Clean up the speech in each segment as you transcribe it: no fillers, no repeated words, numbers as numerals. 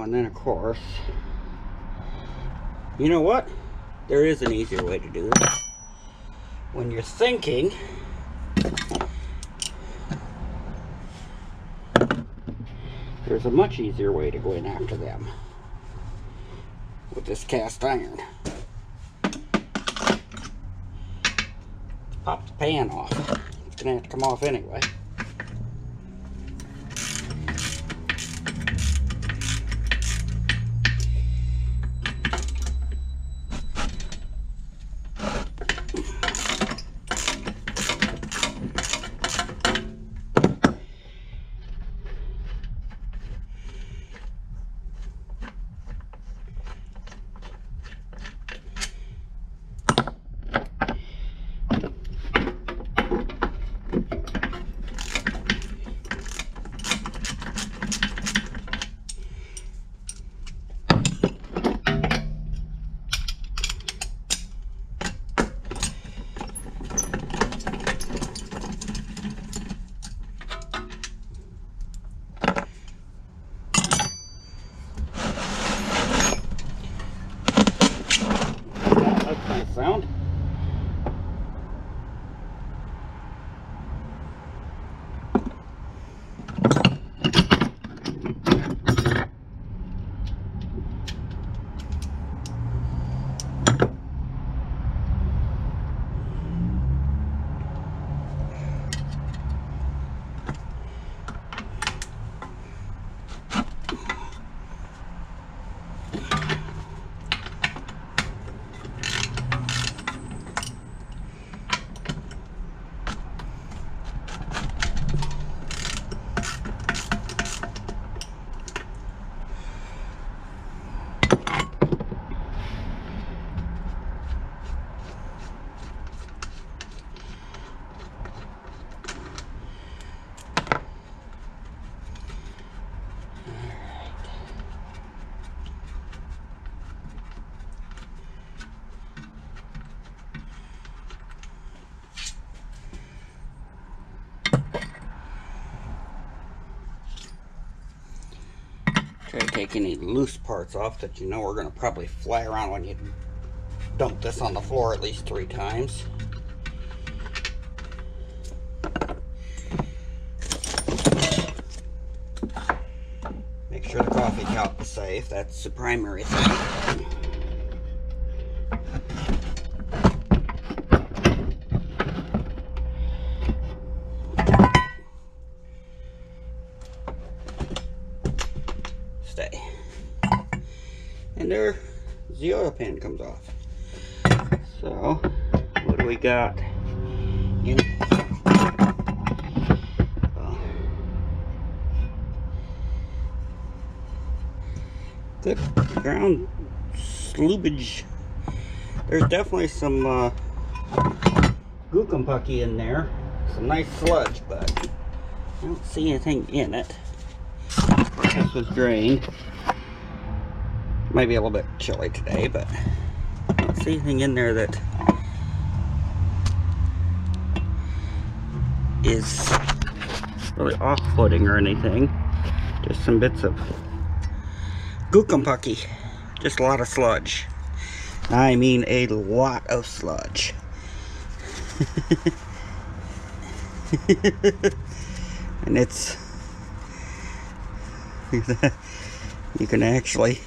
and then of course, you know what? There is an easier way to do this. When you're thinking, there's a much easier way to go in after them with this cast iron. Pop the pan off. It's gonna have to come off anyway. Sound. Try to take any loose parts off that you know are going to probably fly around when you dump this on the floor at least 3 times. Make sure the coffee cup is safe. That's the primary thing. Stay. And there, the oil pan comes off. So, what do we got in? Good ground sloobage. There's definitely some gookumpucky in there. Some nice sludge, but I don't see anything in it. This was drained. Might be a little bit chilly today, but I don't see anything in there that is really off-putting or anything. Just some bits of gookumpucky. Just a lot of sludge. I mean a lot of sludge. And it's you can actually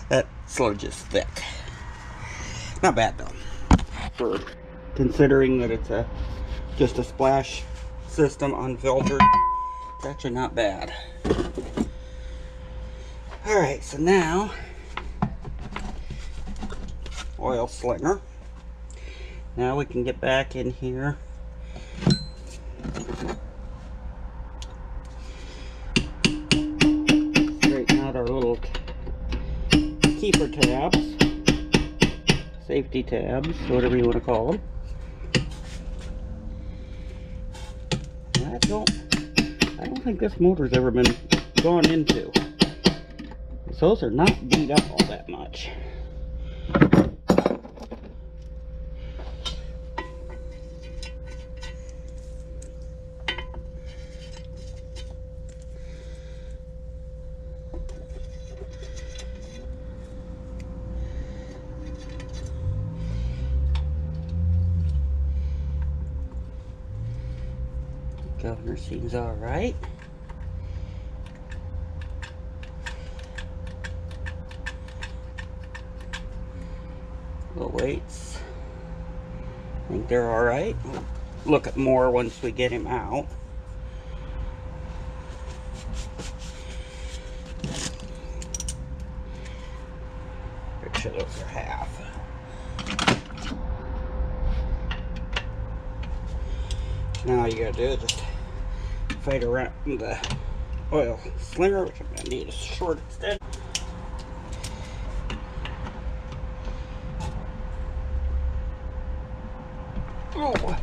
that sludge is thick. Not bad though, for considering that it's just a splash system unfiltered. It's actually not bad. Alright, so now oil slinger. Now we can get back in here. Straighten out our little keeper tabs, safety tabs, whatever you want to call them. I don't think this motor's ever been gone into. Those are not beat up all that much. Governor seems all right. The weights, I think they're all right. We'll look at more once we get him out. Make sure those are half. Now all you gotta do is just fade around the oil slinger, which I'm gonna need a short extension. Oh.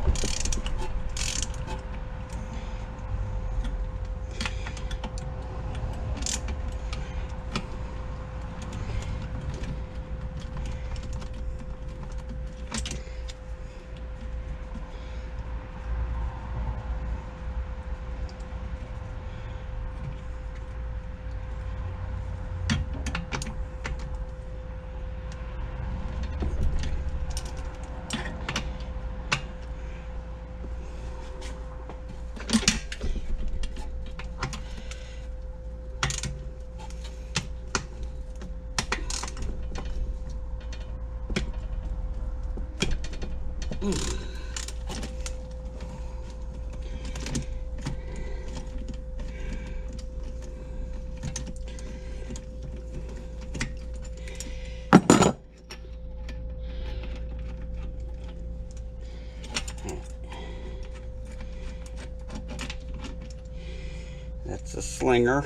That's a slinger.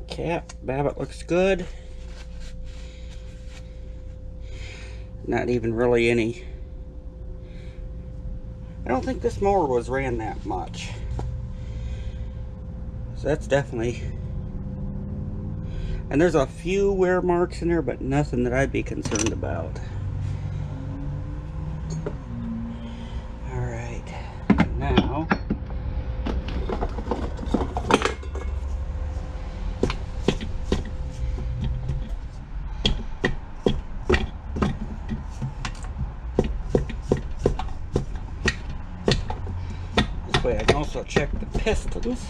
Cap, Babbitt looks good. Not even really any. I don't think this mower was ran that much. So that's definitely. And there's a few wear marks in there, but nothing that I'd be concerned about. Alright, now this way I can also check the pistons.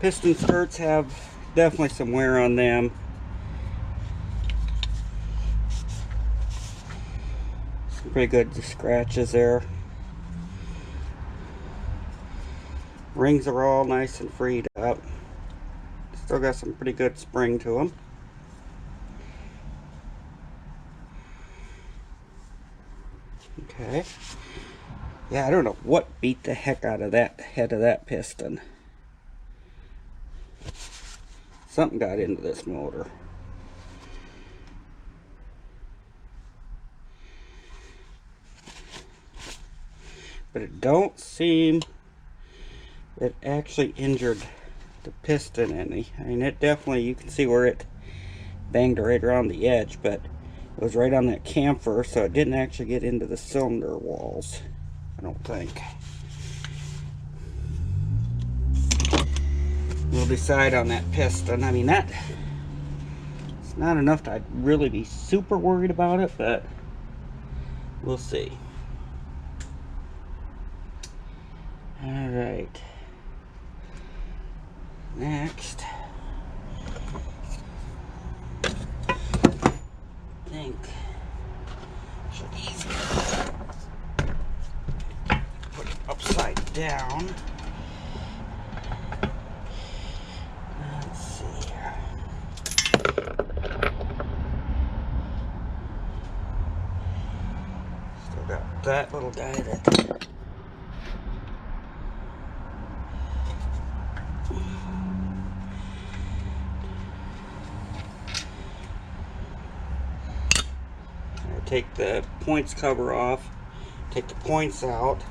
Piston skirts have definitely some wear on them. Some pretty good scratches there. Rings are all nice and freed up. Still got some pretty good spring to them. Okay. Yeah, I don't know what beat the heck out of that head of that piston. Something got into this motor. But it don't seem it actually injured the piston any. I mean, it definitely, you can see where it banged right around the edge, but it was right on that camphor, so it didn't actually get into the cylinder walls, I don't think. We'll decide on that piston. I mean, that it's not enough to really be super worried about it, but we'll see. All right. Next, I think should be easier. Put it upside down. That little guy that I take the points cover off, take the points out,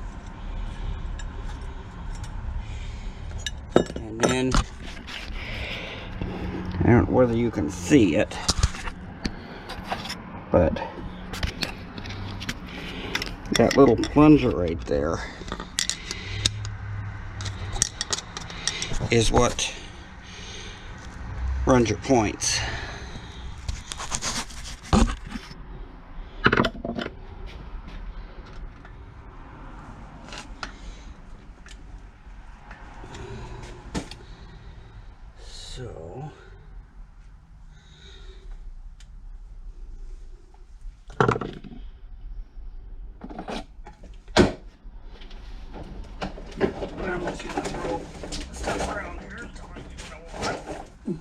and then I don't know whether you can see it. But that little plunger right there is what runs your points. So I'm just gonna throw stuff around here until I get what I want.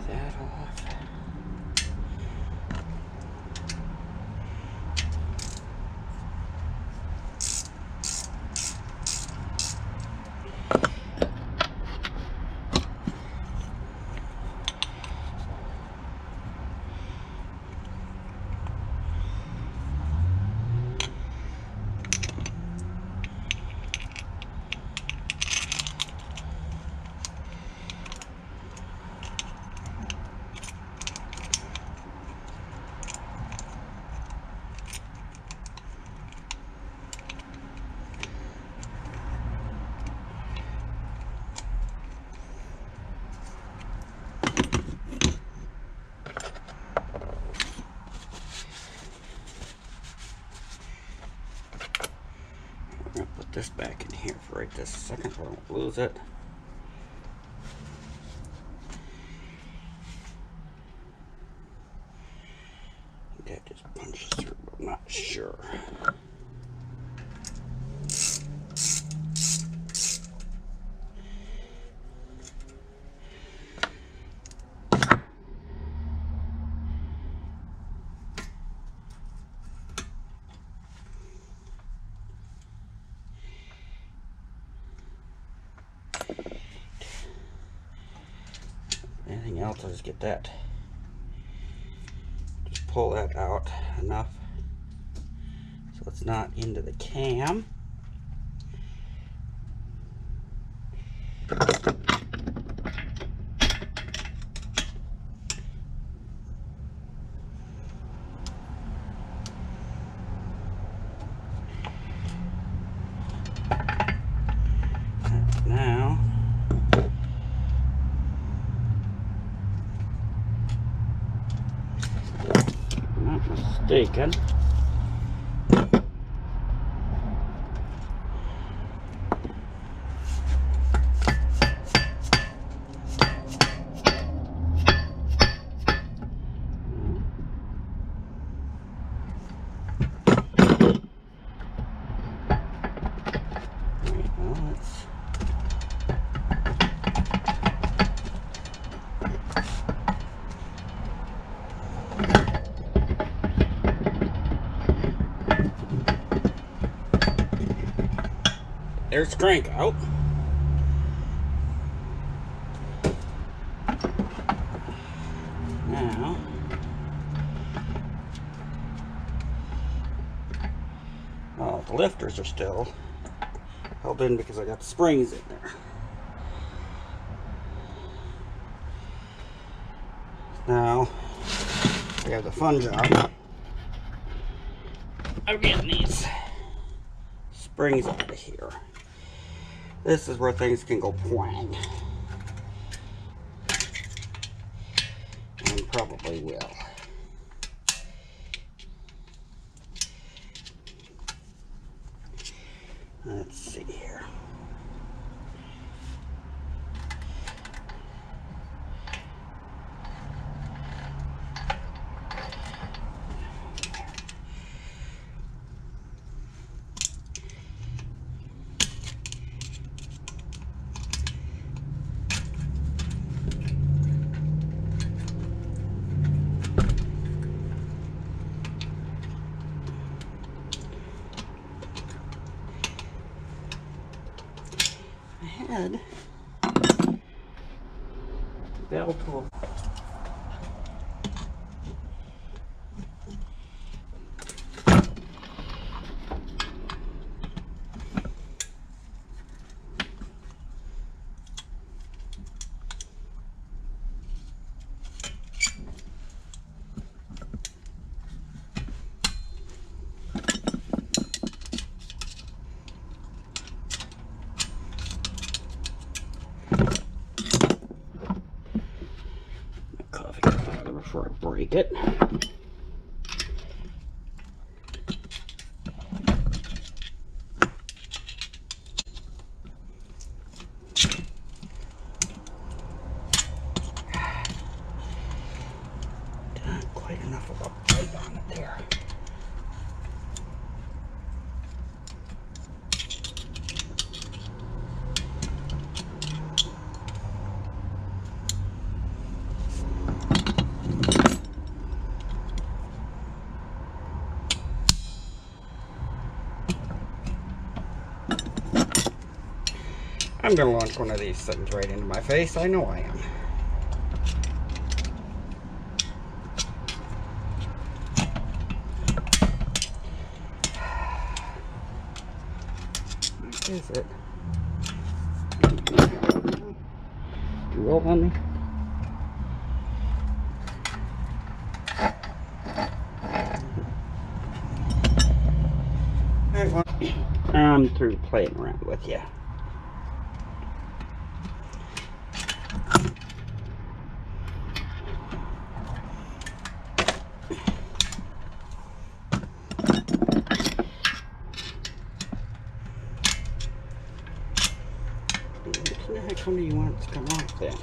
That off. I'm gonna put this back in here for right this second so I don't lose it. That just punches through, but I'm not sure. Anything else, I'll just get that. Just pull that out enough so it's not into the cam. Now, if I'm not mistaken, there's the crank out. Now, oh, the lifters are still held in because I got the springs in there. Now, I have the fun job of getting these springs out of here. This is where things can go pwang. And probably will. Let's see here. stud. Bell tool. Coffee powder before I break it. Not quite enough of a bite on it there. I'm going to launch one of these things right into my face. I know I am. What is it? You roll on me? Alright, well, I'm through playing around with you. Which one do you want it to come off then?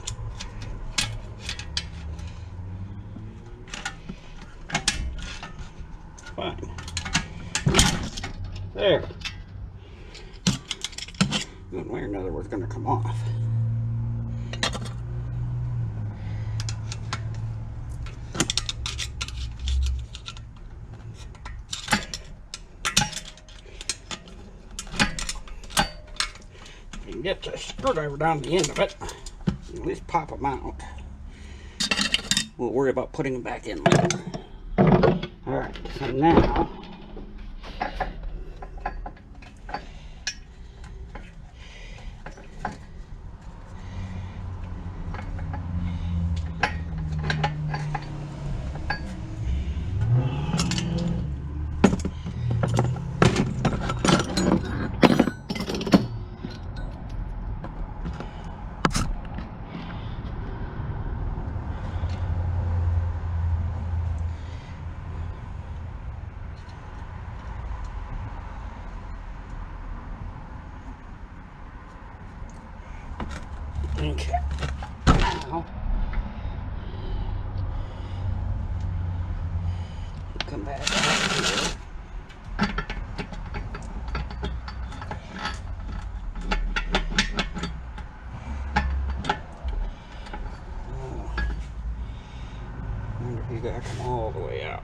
Fine. There. One way or another was going to come off. You can get the screwdriver down the end of it. At least pop them out. We'll worry about putting them back in later. Alright, so now okay. Now, come back out here. I wonder if you gotta come all the way out.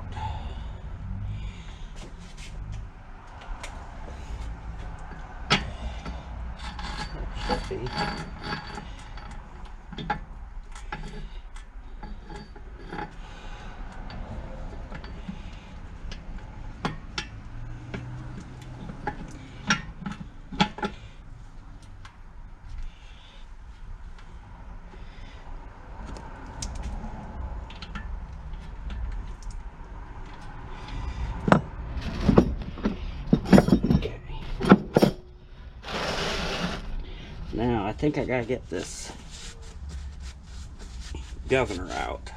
Should be. Now, I think I gotta get this governor out.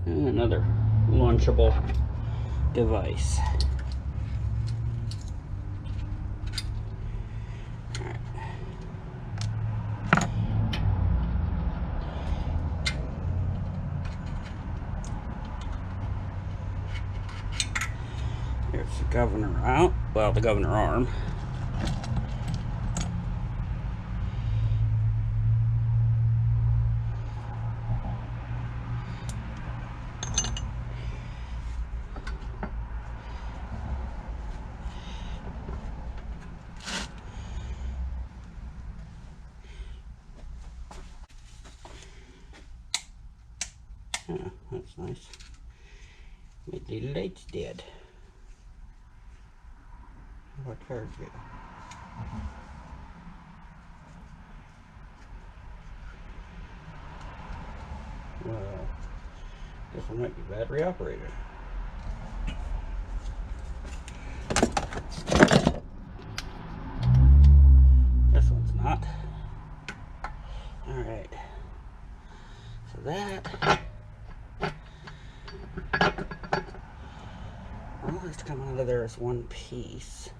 And another launchable device. Alright. Here's the governor out. Well, the governor arm. Yeah, that's nice. Made the lights dead. What cards get? Well, this one might be battery operated. This one's not. Alright. So that. Well, it's coming out of there as one piece.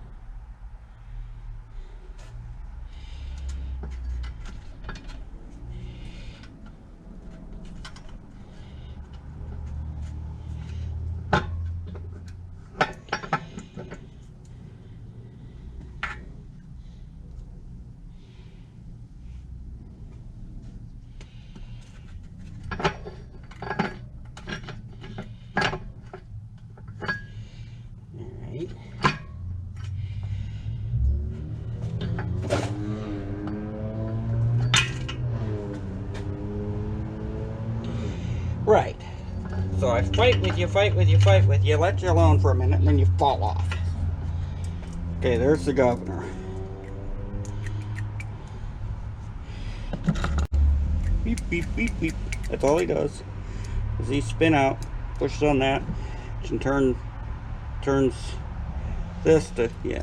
Right. So I fight with you, let you alone for a minute, and then you fall off. Okay, there's the governor. Beep, beep, beep, beep. That's all he does. Is he spin out, pushes on that, and turns this to, yeah.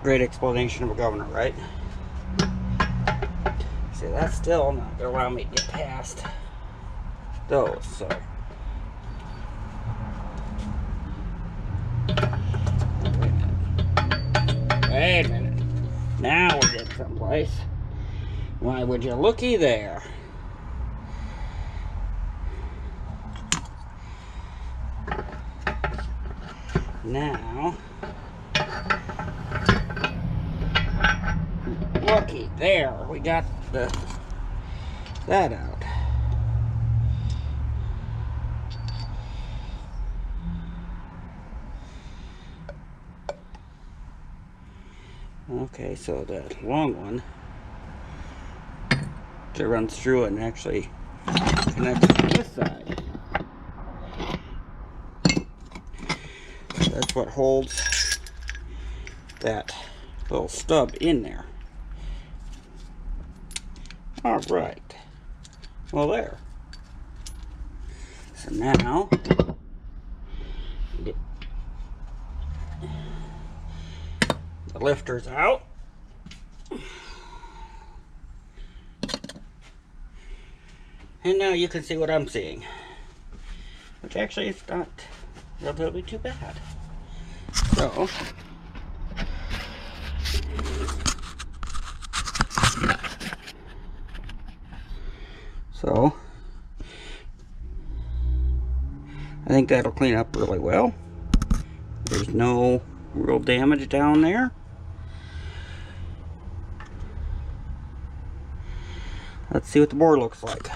Great explanation of a governor, right? See, that's still not gonna allow me to get past those, so. Wait a minute. Now we're getting someplace. Why would you looky there? Now, looky there. We got that out. Okay, so the long one that runs through and actually connects to this side. That's what holds that little stub in there. All right. Well, there. So now, get the lifters out. And now you can see what I'm seeing. Which actually is not relatively too bad. So I think that'll clean up really well. There's no real damage down there. Let's see what the board looks like.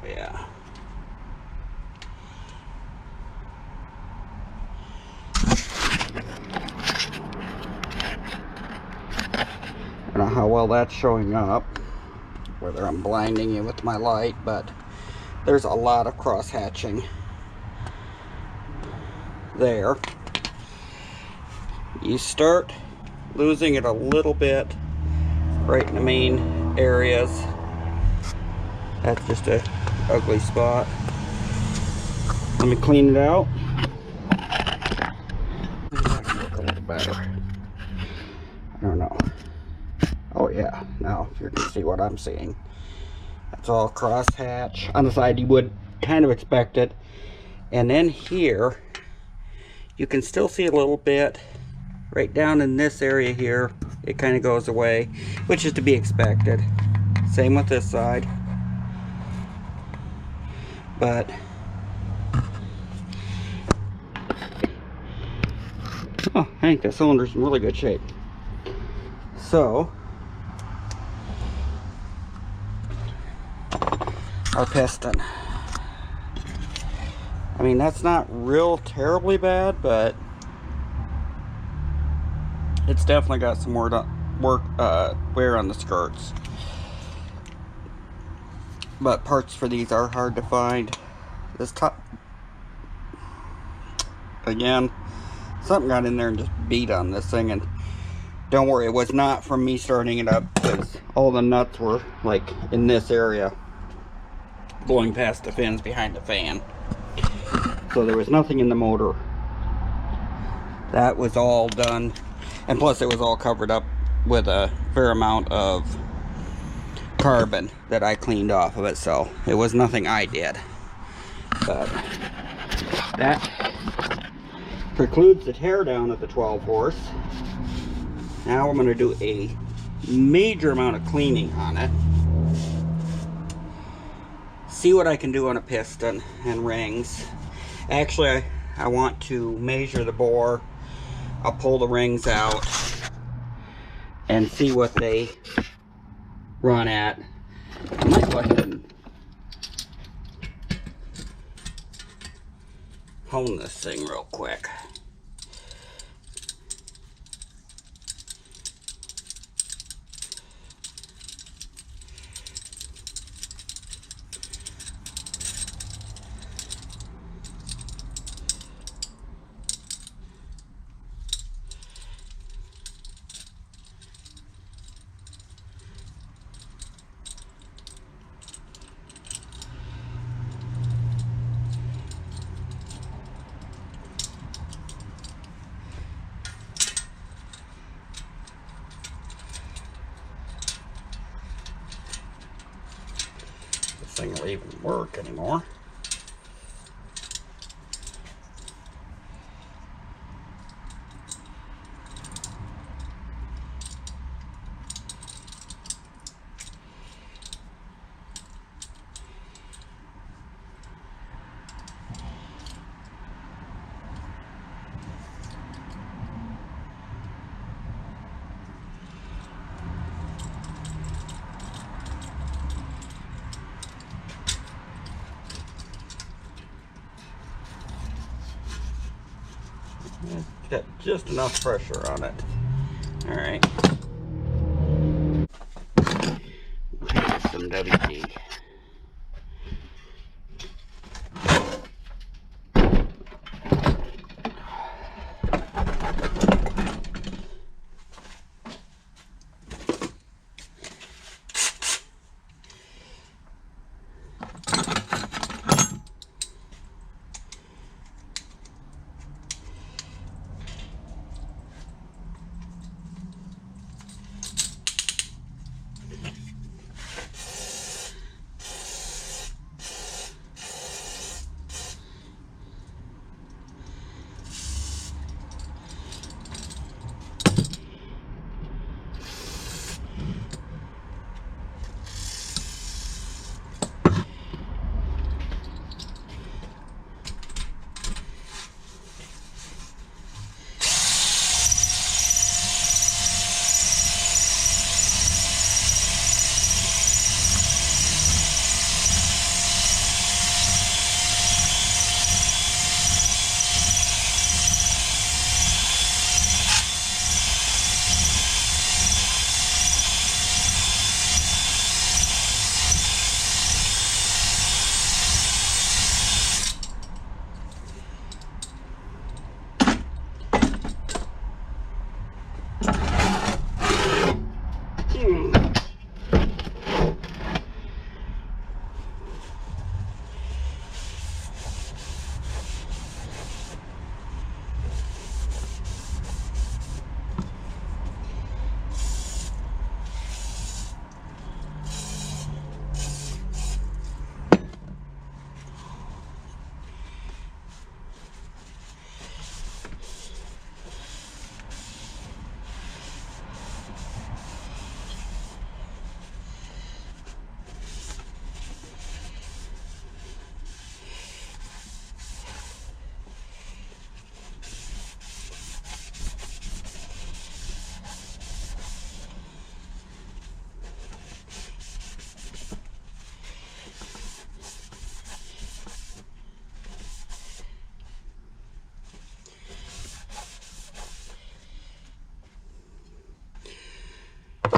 Yeah. I don't know how well that's showing up, whether I'm blinding you with my light, but there's a lot of cross hatching there. You start losing it a little bit right in the main areas. That's just a ugly spot. Let me clean it out. Maybe that can look a little better. I don't know. Oh yeah, now you can see what I'm seeing. That's all crosshatch. On the side you would kind of expect it. And then here, you can still see a little bit right down in this area here. It kind of goes away, which is to be expected. Same with this side. But oh, I think the cylinder's in really good shape. So our piston. I mean, that's not real terribly bad, but it's definitely got some wear on the skirts. But parts for these are hard to find. This top, again, something got in there and just beat on this thing, and don't worry, it was not from me starting it up, because all the nuts were like in this area, blowing past the fins behind the fan. So there was nothing in the motor. That was all done, and plus it was all covered up with a fair amount of carbon that I cleaned off of it, so it was nothing I did. But that precludes the tear down of the 12 horse. Now I'm going to do a major amount of cleaning on it. See what I can do on a piston and rings. Actually, I want to measure the bore. I'll pull the rings out and see what they run at. I might go ahead and hone this thing real quick. Thing will even work anymore. Got just enough pressure on it. All right. Some WD.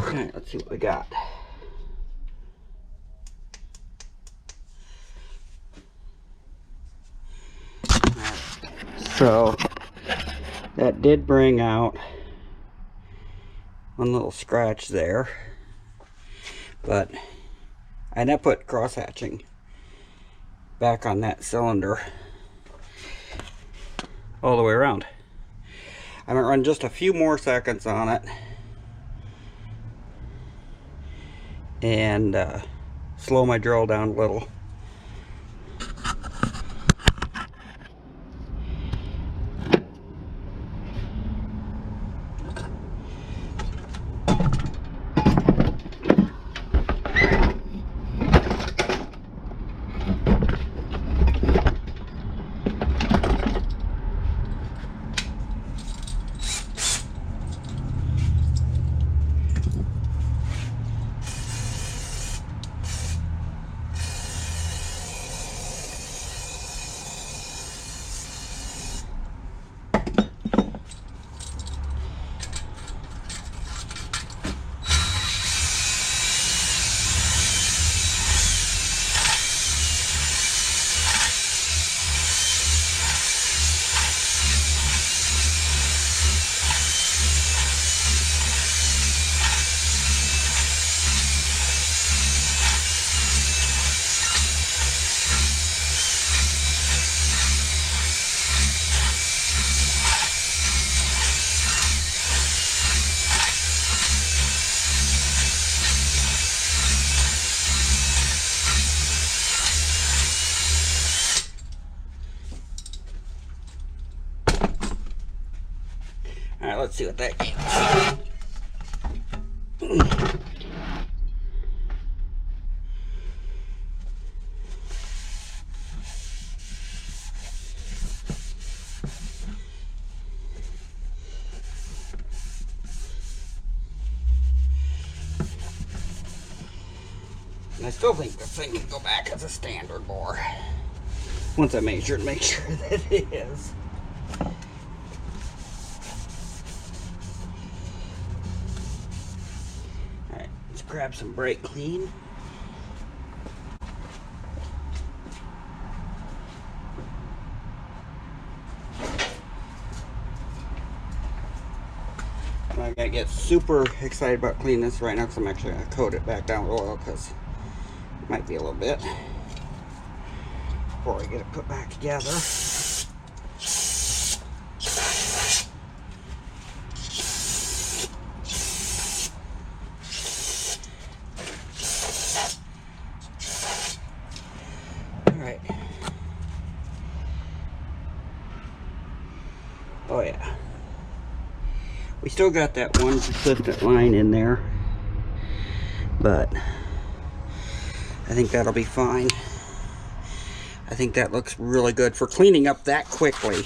Okay, let's see what we got. So that did bring out one little scratch there, but I now put cross hatching back on that cylinder all the way around. I'm gonna run just a few more seconds on it and slow my drill down a little. Alright, let's see what that gave us. And I still think this thing can go back as a standard bore once I make sure that it is. Alright, let's grab some brake clean. I'm not gonna get super excited about cleaning this right now because I'm actually gonna coat it back down with oil because it might be a little bit before I get it put back together. Alright. Oh yeah. We still got that one consistent line in there, but I think that'll be fine. I think that looks really good for cleaning up that quickly.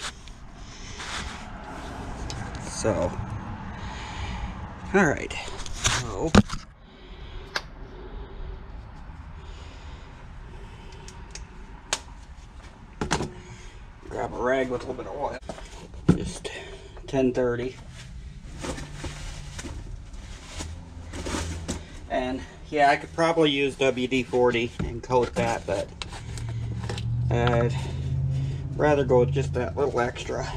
So, all right. So, grab a rag with a little bit of oil. Just 1030. And yeah, I could probably use WD-40 and coat that, but I'd rather go with just that little extra.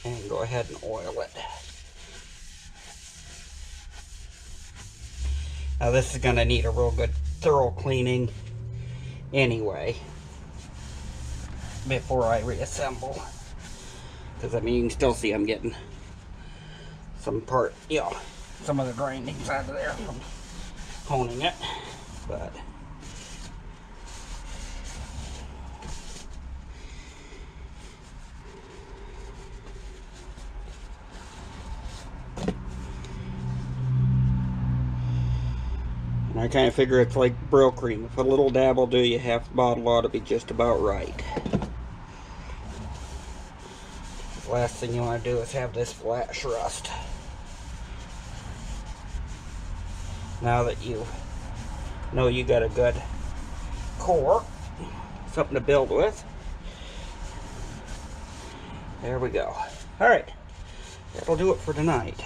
And go ahead and oil it. Now this is going to need a real good thorough cleaning anyway before I reassemble, because I mean you can still see I'm getting some part, you know, some of the grindings out of there from honing it, but and I kind of figure it's like Brill cream. If a little dab will do you, half the bottle ought to be just about right. The last thing you want to do is have this flash rust. Now that you know you got a good core. something to build with. There we go. All right, that'll do it for tonight.